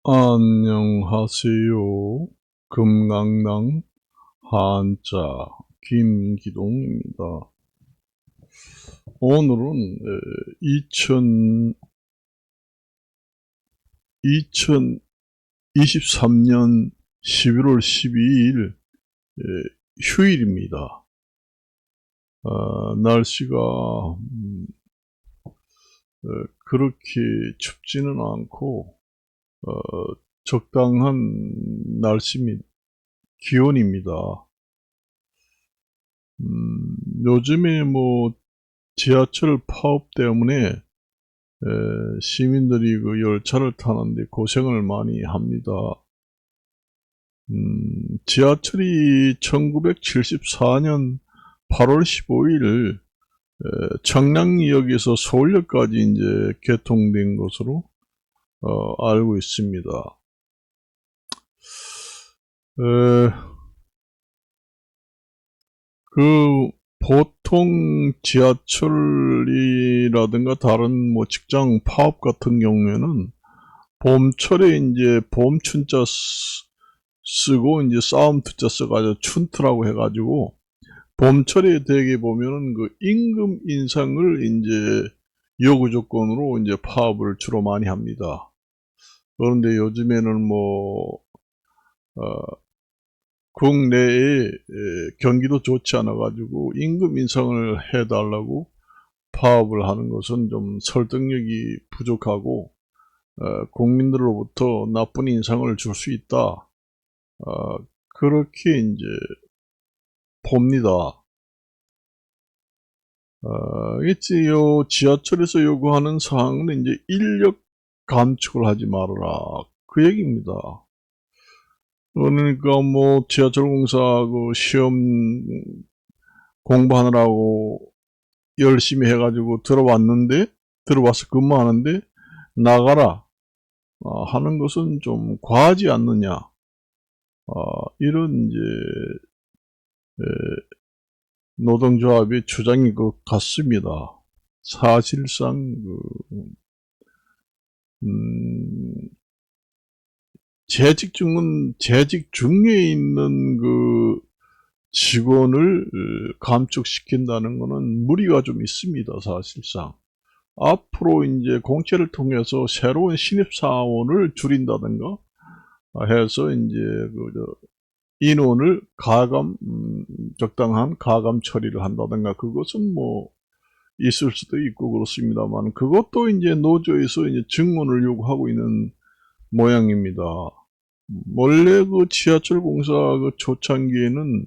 안녕하세요. 금강당 한자 김기동입니다. 오늘은 2023년 11월 12일 휴일입니다. 날씨가 그렇게 춥지는 않고 적당한 날씨입니다. 기온입니다. 요즘에 뭐 지하철 파업 때문에 시민들이 그 열차를 타는데 고생을 많이 합니다. 지하철이 1974년 8월 15일 청량리역에서 서울역까지 이제 개통된 것으로 알고 있습니다. 그 보통 지하철이라든가 다른 뭐 직장 파업 같은 경우에는 봄철에 이제 봄춘자 쓰고 이제 싸움투자 써가지고 춘트라고 해가지고 봄철에 대개 보면은 그 임금 인상을 이제 요구 조건으로 이제 파업을 주로 많이 합니다. 그런데 요즘에는 뭐 국내에 경기도 좋지 않아 가지고 임금 인상을 해달라고 파업을 하는 것은 좀 설득력이 부족하고 국민들로부터 나쁜 인상을 줄 수 있다. 그렇게 이제 봅니다. 요 지하철에서 요구하는 사항은 이제 인력 감축을 하지 말아라. 그 얘기입니다. 그러니까 뭐 지하철 공사 그 시험 공부하느라고 열심히 해가지고 들어와서 근무하는데 나가라 하는 것은 좀 과하지 않느냐. 이런 이제 노동조합의 주장인 것 같습니다. 사실상 재직 중에 있는 그 직원을 감축시킨다는 것은 무리가 좀 있습니다. 사실상 앞으로 이제 공채를 통해서 새로운 신입사원을 줄인다든가 해서 이제 인원을 적당한 가감 처리를 한다든가 그것은 뭐 있을 수도 있고 그렇습니다만 그것도 이제 노조에서 이제 증원을 요구하고 있는 모양입니다. 원래 그 지하철 공사 그 초창기에는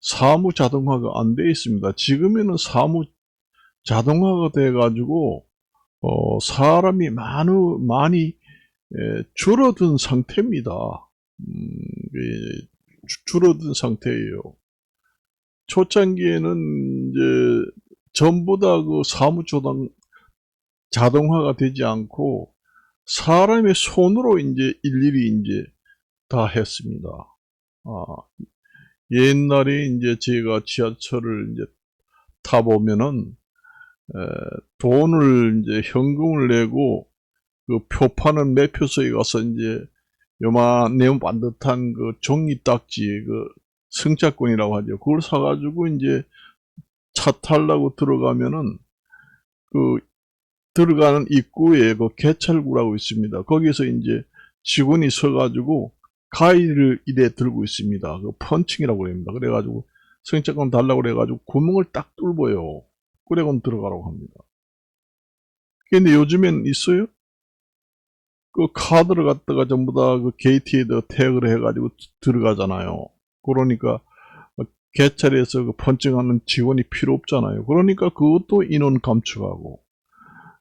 사무 자동화가 안 돼 있습니다. 지금에는 사무 자동화가 돼 가지고 사람이 많이 줄어든 상태입니다. 줄어든 상태예요. 초창기에는 이제 전부 다 그 사무 자동화가 되지 않고 사람의 손으로 이제 일일이 이제 다 했습니다. 아, 옛날에 이제 제가 지하철을 이제 타보면은 돈을 이제 현금을 내고 그 표 파는 매표소에 가서 이제 요만해면 반듯한 그 종이 딱지 그 승차권이라고 하죠. 그걸 사가지고 이제 차 타려고 들어가면은 그 들어가는 입구에 그 개찰구라고 있습니다. 거기서 이제 직원이 서가지고 가위를 이래 들고 있습니다. 그 펀칭이라고 합니다. 그래가지고 승차권 달라고 그래가지고 구멍을 딱 뚫어요. 그래곤 들어가라고 합니다. 근데 요즘엔 있어요? 그 카드를 갖다가 전부 다 그 게이트에다 태그를 해가지고 들어가잖아요. 그러니까 개찰에서 그 펀칭하는 직원이 필요 없잖아요. 그러니까 그것도 인원 감축하고.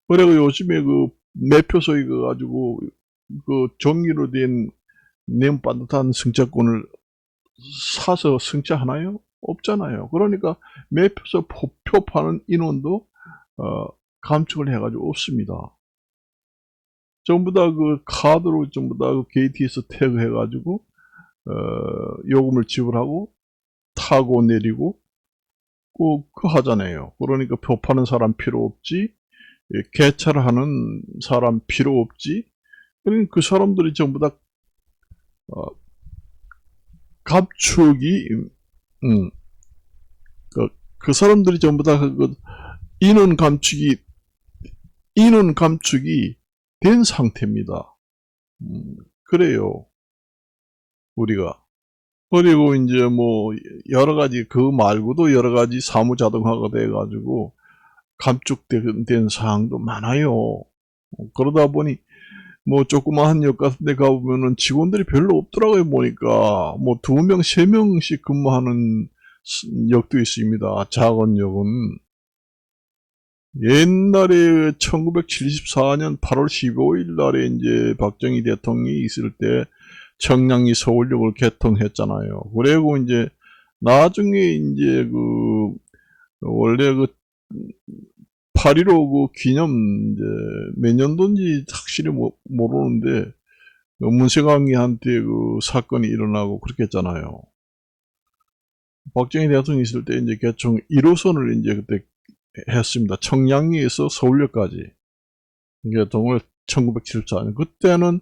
그리고 요즘에 그 매표소에 가가지고 그 종이로 된 네모 반듯한 승차권을 사서 승차하나요? 없잖아요. 그러니까 매표소 표 파는 인원도 감축을 해가지고 없습니다. 전부 다 그 카드로 전부 다 그 게이트에서 태그 해가지고 요금을 지불하고 타고 내리고 그 하잖아요. 그러니까 표 파는 사람 필요 없지, 개찰하는 사람 필요 없지. 그러니까 그 사람들이 전부 다 어, 감축이 그 사람들이 전부 다 그 인원 감축이 된 상태입니다. 그래요. 우리가. 그리고 이제 뭐 여러 가지 그 말고도 여러 가지 사무 자동화가 돼 가지고 감축된 사항도 많아요. 그러다 보니 뭐 조그마한 역 같은 데 가보면은 직원들이 별로 없더라고요. 보니까 뭐 2명, 3명씩 근무하는 역도 있습니다. 작은 역은. 옛날에 1974년 8월 15일 날에 이제 박정희 대통령이 있을 때 청량리 서울역을 개통했잖아요. 그리고 이제 나중에 이제 그 원래 그 8.15 그 기념 이제 몇 년도인지 확실히 모르는데 문세광이한테 그 사건이 일어나고 그렇게 했잖아요. 박정희 대통령이 있을 때 이제 개통 1호선을 이제 그때 했습니다. 청량리에서 서울역까지 개통을 1974년. 그때는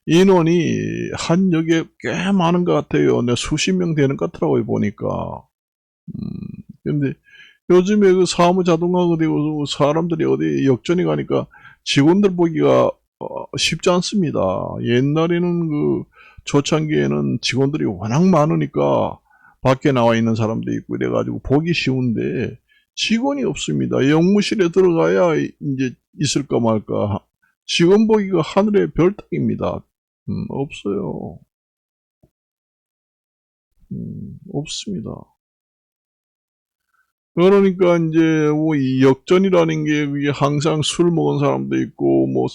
인원이 한 역에 꽤 많은 것 같아요. 내 수십 명 되는 것 같더라고요, 보니까. 근데 요즘에 그 사무 자동화가 되고 사람들이 어디 역전이 가니까 직원들 보기가 쉽지 않습니다. 옛날에는 그 초창기에는 직원들이 워낙 많으니까 밖에 나와 있는 사람도 있고 이래가지고 보기 쉬운데 직원이 없습니다. 영무실에 들어가야 이제 있을까 말까. 직원 보기가 하늘의 별 따기입니다. 없어요. 없습니다. 그러니까 이제 뭐 이 역전이라는 게 그게 항상 술 먹은 사람도 있고 뭐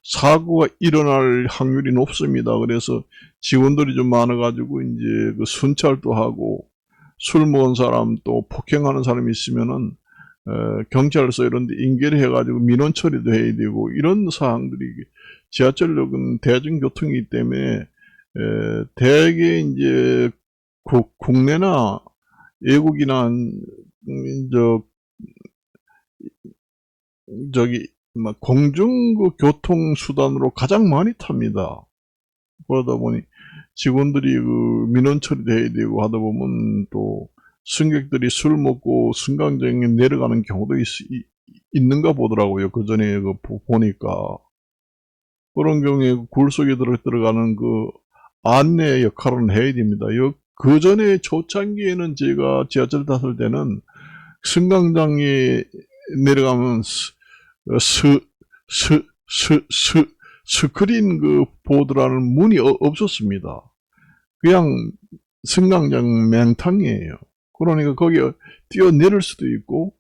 사고가 일어날 확률이 높습니다. 그래서 직원들이 좀 많아가지고 이제 그 순찰도 하고 술 먹은 사람 또 폭행하는 사람이 있으면은 경찰서 이런 데 인계를 해가지고 민원 처리도 해야 되고 이런 사항들이 지하철역은 대중교통이기 때문에 대개 이제 국내나 외국이나 저기 막 공중교통 수단으로 가장 많이 탑니다. 그러다 보니 직원들이 그 민원 처리도 해야 되고 하다 보면 또 승객들이 술 먹고 승강장에 내려가는 경우도 있는가 보더라고요. 그 전에 그 보니까 그런 경우에 굴 속에 들어가는 그 안내 역할은 해야 됩니다. 그 전에 초창기에는 제가 지하철 탔을 때는 승강장에 내려가면 스크린 그 보드라는 문이 없었습니다. 그냥 승강장 맹탕이에요. 그러니까 거기에 뛰어내릴 수도 있고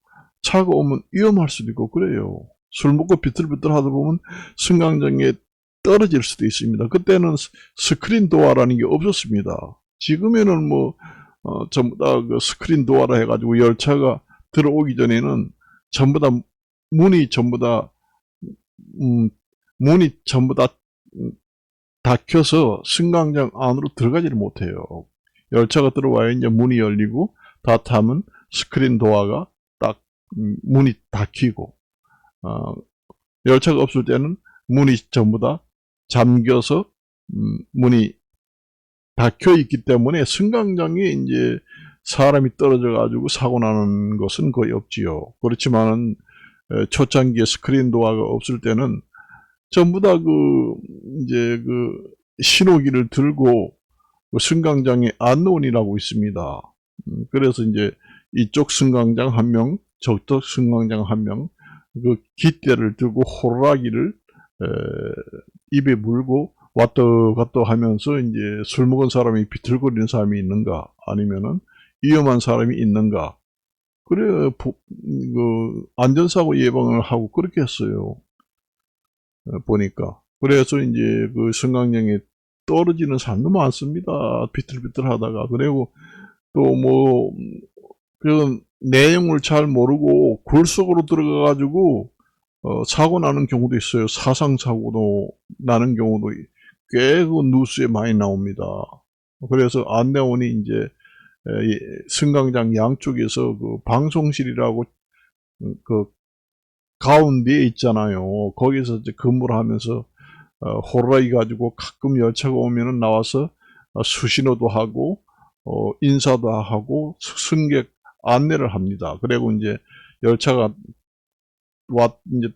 차가 오면 위험할 수도 있고 그래요. 술 먹고 비틀비틀 하다 보면 승강장에 떨어질 수도 있습니다. 그때는 스크린 도어라는 게 없었습니다. 지금에는 뭐 전부 다 그 스크린 도어라 해가지고 열차가 들어오기 전에는 전부 다 문이 전부 다 닫혀서 승강장 안으로 들어가지를 못해요. 열차가 들어와야 이제 문이 열리고 다 타면 스크린 도어가 딱 문이 닫히고 열차가 없을 때는 문이 전부 다 잠겨서 문이 닫혀 있기 때문에 승강장에 이제 사람이 떨어져 가지고 사고 나는 것은 거의 없지요. 그렇지만은 초창기에 스크린 도어가 없을 때는 전부 다 이제 신호기를 들고 승강장에 안내원이라고 있습니다. 그래서 이제 이쪽 승강장 한 명, 저쪽 승강장 한 명, 그 깃대를 들고 호루라기를 입에 물고 왔다 갔다 하면서 이제 술 먹은 사람이 비틀거리는 사람이 있는가, 아니면은 위험한 사람이 있는가. 그래, 안전사고 예방을 하고 그렇게 했어요. 보니까. 그래서 이제 그 승강장에 떨어지는 사람도 많습니다. 비틀비틀 하다가. 그리고 또 뭐, 그 내용을 잘 모르고 굴 속으로 들어가가지고, 사고 나는 경우도 있어요. 사상사고도 나는 경우도 꽤 그 뉴스에 많이 나옵니다. 그래서 안내원이 이제 승강장 양쪽에서 그 방송실이라고 그 가운데에 있잖아요. 거기서 이제 근무를 하면서 호루라기 가지고 가끔 열차가 오면은 나와서 수신호도 하고 인사도 하고 승객 안내를 합니다. 그리고 이제 열차가 이제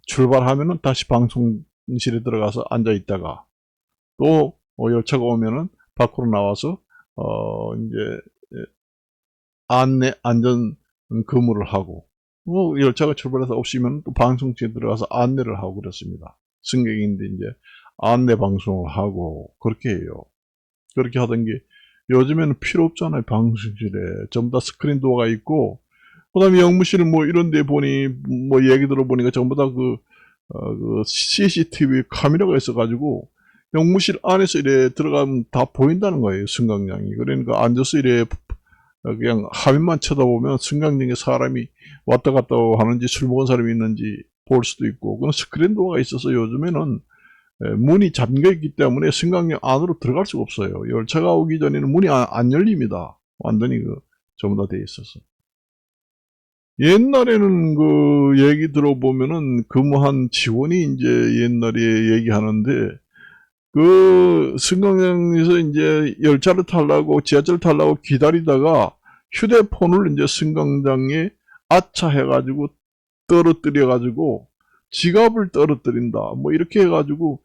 출발하면은 다시 방송실에 들어가서 앉아 있다가 또 열차가 오면은 밖으로 나와서 이제 안전 근무를 하고 열차가 출발해서 없으면 또 방송실에 들어가서 안내를 하고 그렇습니다. 승객인데 이제 안내 방송을 하고 그렇게 해요. 그렇게 하던 게 요즘에는 필요 없잖아요. 방송실에 전부 다 스크린 도어가 있고 그 다음에 영무실 뭐 이런 데 보니 뭐 얘기 들어보니까 전부 다 그 CCTV 카메라가 있어가지고 영무실 안에서 이래 들어가면 다 보인다는 거예요. 승강장이. 그러니까 앉아서 이래 그냥 화면만 쳐다보면 승강장에 사람이 왔다 갔다 하는지 술 먹은 사람이 있는지 볼 수도 있고 그건 스크린 도어가 있어서 요즘에는 문이 잠겨 있기 때문에 승강장 안으로 들어갈 수가 없어요. 열차가 오기 전에는 문이 안 열립니다. 완전히 전부 다 돼 있어서. 옛날에는 그 얘기 들어보면은 근무한 직원이 이제 옛날에 얘기하는데 그 승강장에서 이제 열차를 타려고 지하철 타려고 기다리다가 휴대폰을 이제 승강장에 아차해가지고 떨어뜨려가지고 지갑을 떨어뜨린다 뭐 이렇게 해가지고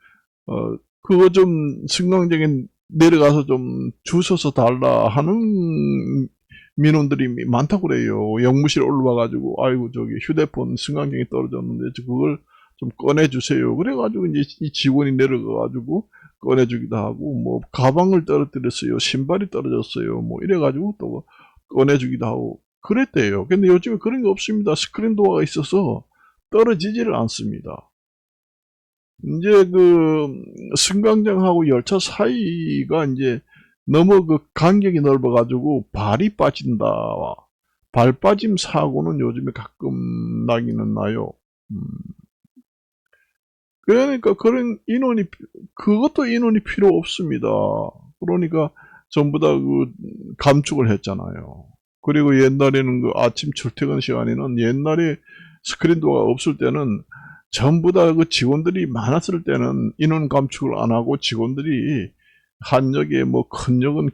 그거 좀 승강장에 내려가서 좀 주워서 달라 하는 민원들이 많다고 그래요. 영무실 올라와가지고 아이고 저기 휴대폰 승강장에 떨어졌는데 그걸 좀 꺼내주세요. 그래가지고 이제 이 직원이 내려가가지고 꺼내주기도 하고 뭐 가방을 떨어뜨렸어요. 신발이 떨어졌어요. 뭐 이래가지고 또 꺼내주기도 하고 그랬대요. 근데 요즘에 그런 게 없습니다. 스크린 도어가 있어서 떨어지지를 않습니다. 이제 승강장하고 열차 사이가 이제 너무 간격이 넓어가지고 발이 빠진다. 발 빠짐 사고는 요즘에 가끔 나기는 나요. 그러니까 그것도 인원이 필요 없습니다. 그러니까 전부 다 감축을 했잖아요. 그리고 옛날에는 아침 출퇴근 시간에는 옛날에 스크린 도어가 없을 때는 전부 다 직원들이 많았을 때는 인원 감축을 안 하고 직원들이 한 역에 뭐 큰 역은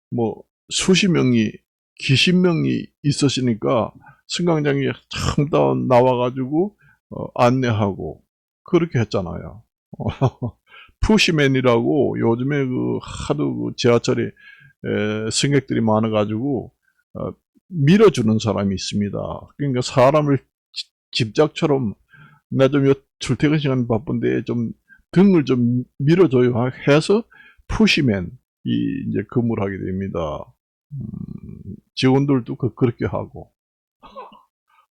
뭐, 수십 명이, 기십 명이 있었으니까 승강장에 참 나와가지고 안내하고 그렇게 했잖아요. 푸시맨이라고 요즘에 하도 지하철에 승객들이 많아가지고 밀어주는 사람이 있습니다. 그러니까 사람을 집작처럼 나 좀 출퇴근 시간 바쁜데 좀 등을 좀 밀어줘요 해서 푸시맨이 이제 근무를 하게 됩니다. 직원들도 그렇게 하고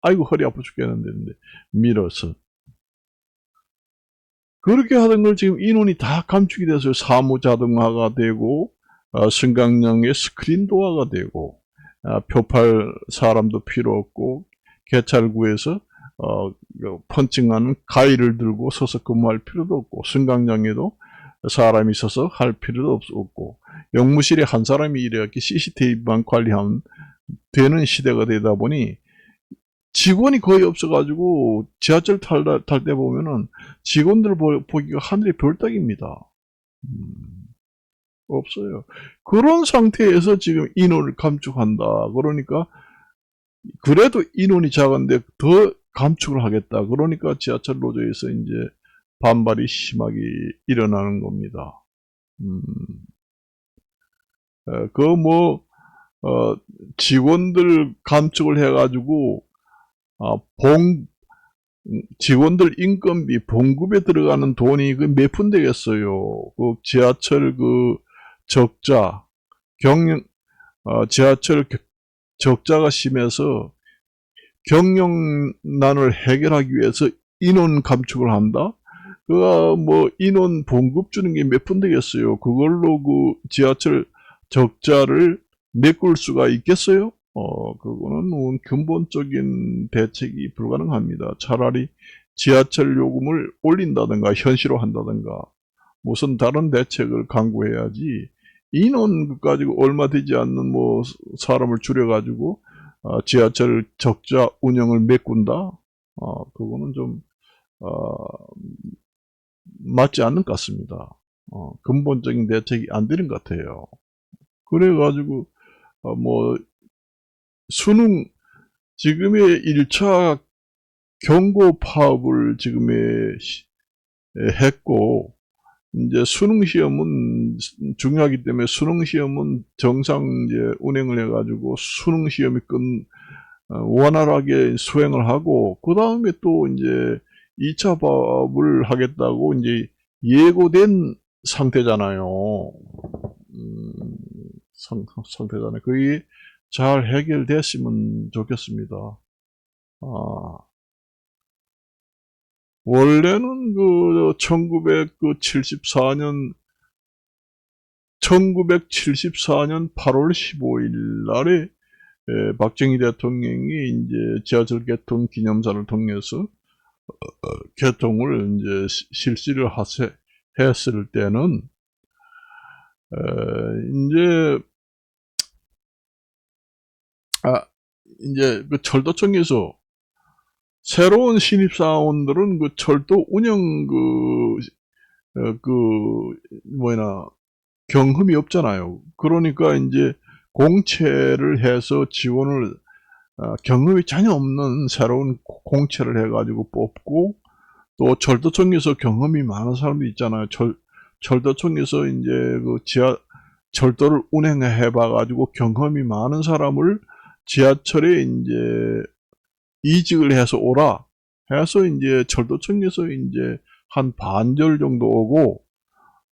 아이고 허리 아파 죽겠는데 밀어서 그렇게 하던 걸 지금 인원이 다 감축이 돼서 사무 자동화가 되고 승강장에 스크린 도어가 되고 표팔 사람도 필요 없고 개찰구에서 펀칭하는 가위를 들고 서서 근무할 필요도 없고 승강장에도 사람이 있어서 할 필요도 없고 영무실에 한 사람이 이렇게 CCTV만 관리하면 되는 시대가 되다 보니 직원이 거의 없어가지고 지하철 탈 때 보면은 직원들 보기가 하늘의 별따기입니다. 없어요. 그런 상태에서 지금 인원을 감축한다. 그러니까 그래도 인원이 작은데 더 감축을 하겠다. 그러니까 지하철 노조에서 이제 반발이 심하게 일어나는 겁니다. 직원들 감축을 해가지고 직원들 인건비 봉급에 들어가는 돈이 몇 푼 되겠어요. 지하철 적자 지하철 적자가 심해서 경영난을 해결하기 위해서 인원 감축을 한다? 인원 봉급 주는 게 몇 푼 되겠어요. 그걸로 지하철 적자를 메꿀 수가 있겠어요? 그거는 근본적인 대책이 불가능합니다. 차라리 지하철 요금을 올린다든가 현실화한다든가 무슨 다른 대책을 강구해야지 인원 가지고 얼마 되지 않는 사람을 줄여가지고 지하철 적자 운영을 메꾼다? 그거는 좀 맞지 않는 것 같습니다. 근본적인 대책이 안 되는 것 같아요. 그래가지고 뭐 수능 지금의 1차 경고 파업을 지금에 했고, 이제 수능 시험은 중요하기 때문에 수능 시험은 정상 이제 운행을 해가지고 수능 시험이 원활하게 수행을 하고, 그 다음에 또 이제 2차 파업을 하겠다고 이제 예고된 상태잖아요. 상태잖아요. 그게 잘 해결됐으면 좋겠습니다. 원래는 그 1974년 8월 15일 날에 박정희 대통령이 이제 지하철 개통 기념사를 통해서 개통을 이제 실시를 했을 때는 이제 그 철도청에서 새로운 신입사원들은 그 철도 운영 경험이 없잖아요. 그러니까 이제 공채를 해서 지원을 경험이 전혀 없는 새로운 공채를 해가지고 뽑고, 또 철도청에서 경험이 많은 사람도 있잖아요. 철도청에서 이제 그 철도를 운행해 봐가지고 경험이 많은 사람을 지하철에 이제 이직을 해서 오라 해서 이제 철도청에서 이제 한 반절 정도 오고,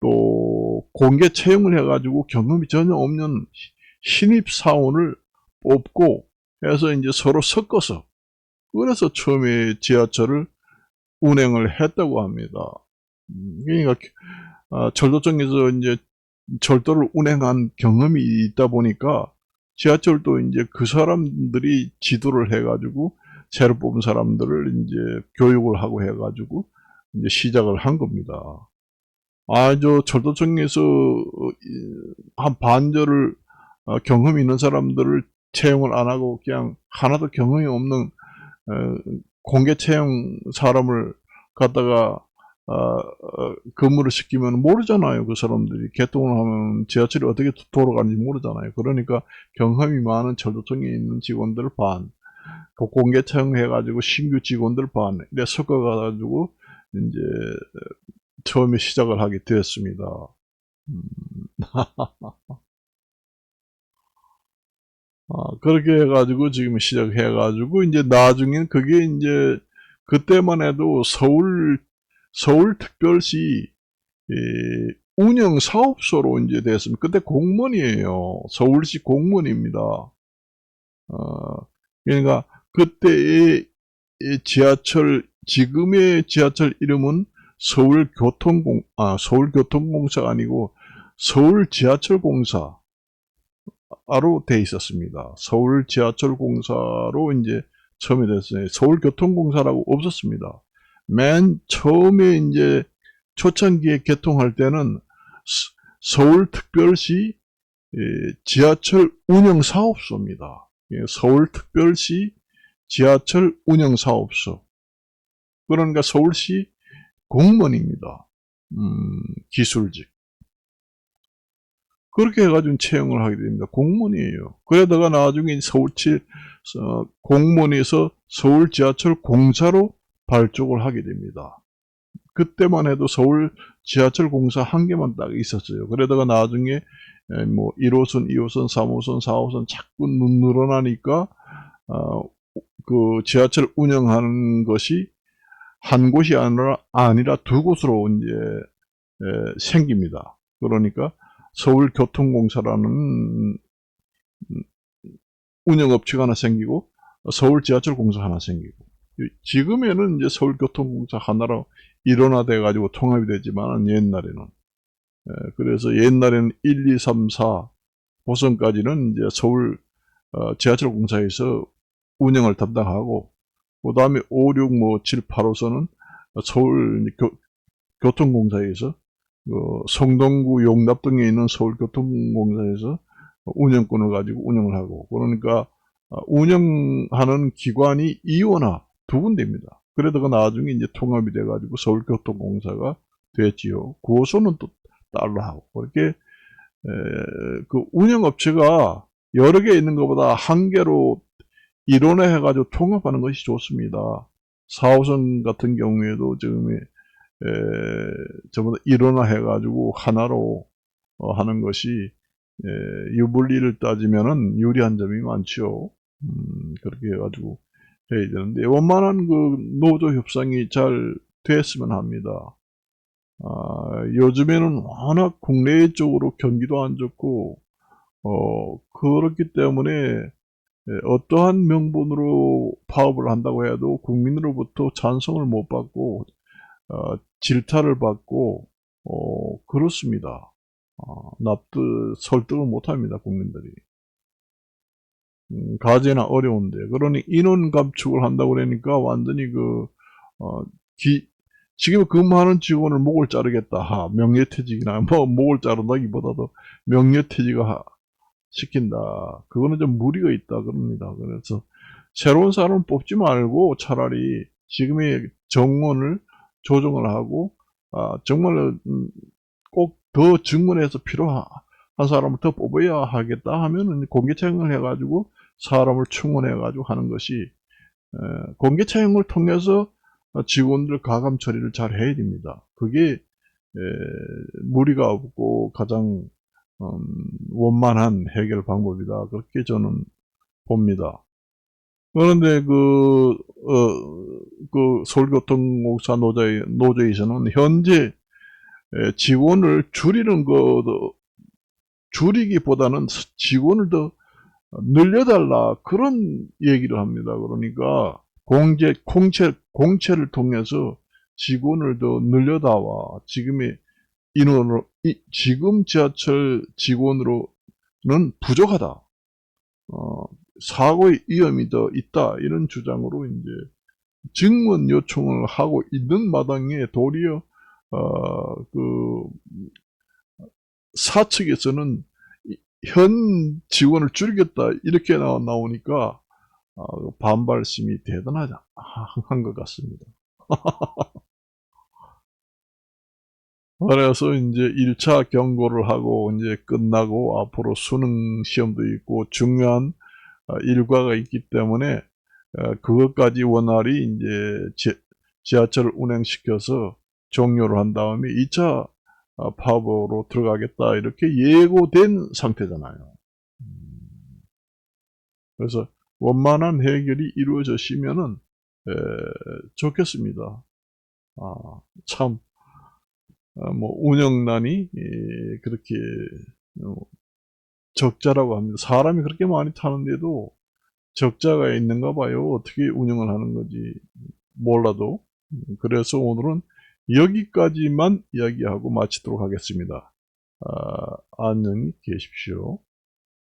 또 공개 채용을 해가지고 경험이 전혀 없는 신입 사원을 뽑고 해서 이제 서로 섞어서, 그래서 처음에 지하철을 운행을 했다고 합니다. 그러니까 철도청에서 이제 철도를 운행한 경험이 있다 보니까 지하철도 이제 그 사람들이 지도를 해가지고 새로 뽑은 사람들을 이제 교육을 하고 해가지고 이제 시작을 한 겁니다. 저 철도청에서 한 반절을 경험이 있는 사람들을 채용을 안 하고 그냥 하나도 경험이 없는 공개 채용 사람을 갖다가 근무를 시키면 모르잖아요. 그 사람들이 개통을 하면 지하철이 어떻게 돌아가는지 모르잖아요. 그러니까 경험이 많은 철도청에 있는 직원들 반, 그 공개 채용해가지고 신규 직원들 반, 이렇게 섞어가지고 이제 처음에 시작을 하게 되었습니다. 그렇게 해가지고 지금 시작해가지고 이제 나중엔 그게 이제 그때만 해도 서울특별시 운영 사업소로 이제 됐습니다. 그때 공무원이에요. 서울시 공무원입니다. 그러니까 그때의 지금의 지하철 이름은 서울교통공사가 아니고 서울지하철공사로 돼 있었습니다. 서울지하철공사로 이제 처음에 됐어요. 서울교통공사라고 없었습니다. 맨 처음에 이제 초창기에 개통할 때는 서울특별시 지하철 운영사업소입니다. 서울특별시 지하철 운영사업소. 그러니까 서울시 공무원입니다. 기술직. 그렇게 해가지고 채용을 하게 됩니다. 공무원이에요. 그러다가 나중에 공무원에서 서울 지하철 공사로 발족을 하게 됩니다. 그때만 해도 서울 지하철 공사 한 개만 딱 있었어요. 그러다가 나중에 뭐 1호선, 2호선, 3호선, 4호선 자꾸 늘어나니까 그 지하철 운영하는 것이 한 곳이 아니라 두 곳으로 이제 생깁니다. 그러니까 서울교통공사라는 운영업체가 하나 생기고 서울지하철공사 하나 생기고, 지금에는 이제 서울교통공사 하나로 일원화돼 가지고 통합이 되지만 옛날에는 그래서 옛날에는 1, 2, 3, 4 호선까지는 이제 서울 지하철공사에서 운영을 담당하고, 그 다음에 5, 6, 7, 8호선은 서울 교통공사에서 성동구 용납 등에 있는 서울교통공사에서 운영권을 가지고 운영을 하고, 그러니까 운영하는 기관이 이원화 두 군데입니다. 그러다가 나중에 이제 통합이 돼가지고 서울교통공사가 됐지요. 구호소는 또 따로 하고. 그렇게, 그 운영업체가 여러 개 있는 것보다 한 개로 일원화해가지고 통합하는 것이 좋습니다. 4호선 같은 경우에도 지금, 전부 다 일원화해가지고 하나로 하는 것이, 유불리를 따지면은 유리한 점이 많죠. 그렇게 해가지고 해야 되는데, 원만한 그 노조 협상이 잘 됐으면 합니다. 요즘에는 워낙 국내 쪽으로 경기도 안 좋고, 그렇기 때문에 어떠한 명분으로 파업을 한다고 해도 국민으로부터 찬성을 못 받고, 질타를 받고, 그렇습니다. 설득을 못 합니다, 국민들이. 가제나 어려운데. 그러니 인원 감축을 한다고 그러니까 완전히 지금 근무하는 직원을 목을 자르겠다. 명예퇴직이나, 목을 자른다기보다도 명예퇴직을 시킨다. 그거는 좀 무리가 있다. 그럽니다. 그래서 새로운 사람을 뽑지 말고 차라리 지금의 정원을 조정을 하고, 정말 꼭 더 증원해서 필요한 사람을 더 뽑아야 하겠다 하면은 공개 채용을 해가지고 사람을 충원해가지고 하는 것이, 공개 채용을 통해서 직원들 가감 처리를 잘 해야 됩니다. 그게 무리가 없고 가장 원만한 해결 방법이다. 그렇게 저는 봅니다. 그런데 서울교통공사 노조에서는 현재 직원을 줄이기보다는 직원을 더 늘려달라, 그런 얘기를 합니다. 그러니까 공채를 통해서 직원을 더 늘려다와 지금의 인원으로, 지금 지하철 직원으로는 부족하다. 사고의 위험이 더 있다. 이런 주장으로 이제 증원 요청을 하고 있는 마당에 도리어 사측에서는 현 직원을 줄이겠다 이렇게 나오니까 반발심이 대단한 것 같습니다. 그래서 이제 1차 경고를 하고 이제 끝나고 앞으로 수능 시험도 있고 중요한 일과가 있기 때문에 그것까지 원활히 이제 지하철을 운행시켜서 종료를 한 다음에 2차 파업으로 들어가겠다 이렇게 예고된 상태잖아요. 그래서 원만한 해결이 이루어졌으면은 좋겠습니다. 참 운영난이 그렇게 적자라고 합니다. 사람이 그렇게 많이 타는데도 적자가 있는가 봐요. 어떻게 운영을 하는 건지 몰라도. 그래서 오늘은 여기까지만 이야기하고 마치도록 하겠습니다. 안녕히 계십시오.